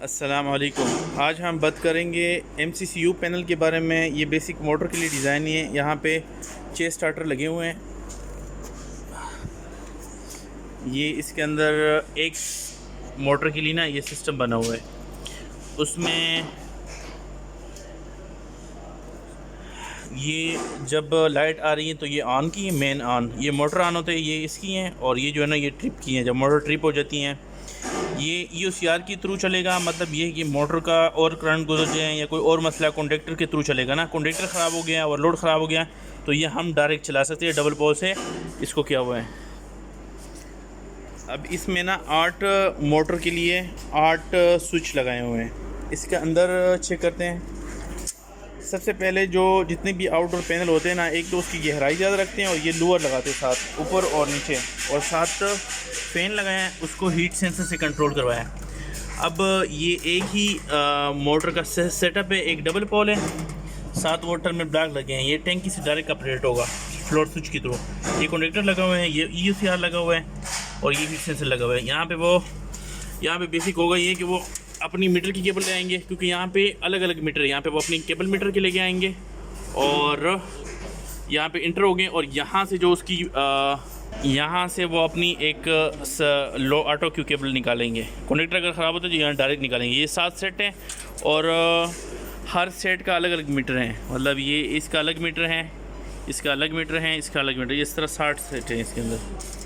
अस्सलाम वालेकुम। आज हम बात करेंगे MCCU पैनल के बारे में। ये बेसिक मोटर के लिए डिज़ाइन है। यहाँ पे 6 स्टार्टर लगे हुए हैं। ये इसके अंदर एक मोटर के लिए ना ये सिस्टम बना हुआ है। उसमें ये जब लाइट आ रही है तो ये ऑन की है, मेन ऑन। ये मोटर ऑन होते हैं, ये इसकी हैं। और ये जो है ना ये ट्रिप की हैं। जब मोटर ट्रिप हो जाती हैं ये EOCR के थ्रू चलेगा। मतलब ये कि मोटर का और करंट गुजर जाए या कोई और मसला कंडक्टर के थ्रू चलेगा ना। कंडक्टर ख़राब हो गया और लोड ख़राब हो गया तो ये हम डायरेक्ट चला सकते हैं। डबल पोल से इसको किया हुआ है। अब इसमें ना 8 मोटर के लिए 8 स्विच लगाए हुए हैं। इसके अंदर चेक करते हैं। सबसे पहले जो जितने भी आउटडोर पैनल होते हैं ना, एक तो उसकी गहराई ज़्यादा रखते हैं और ये लोअर लगाते हैं साथ, ऊपर और नीचे। और साथ फ़ैन लगाए हैं, उसको हीट सेंसर से कंट्रोल करवाया है। अब ये एक ही मोटर का सेटअप है। एक डबल पोल है, 7 वाटर में ब्लॉक लगे हैं। ये टैंकी से डायरेक्ट ऑपरेट होगा फ्लोर स्विच के थ्रू। ये कनेक्टर लगा हुआ है, ये EOCR लगा हुआ है और ये हीट सेंसर लगा हुआ है। यहाँ पे बेसिक होगा ये कि वो अपनी मीटर की केबल ले आएंगे, क्योंकि यहाँ पे अलग अलग मीटर है। यहाँ पे वो अपनी केबल मीटर के लेके आएंगे और यहाँ पे इंटर हो गए। और यहाँ से जो उसकी यहाँ से वो अपनी एक लो ऑटो क्यू केबल निकालेंगे। कनेक्टर अगर ख़राब होता है तो यहाँ डायरेक्ट निकालेंगे। ये 7 सेट हैं और हर सेट का अलग अलग मीटर है। मतलब ये इसका अलग मीटर है, इसका अलग मीटर है, इसका अलग मीटर। इस तरह 60 सेट हैं इसके अंदर।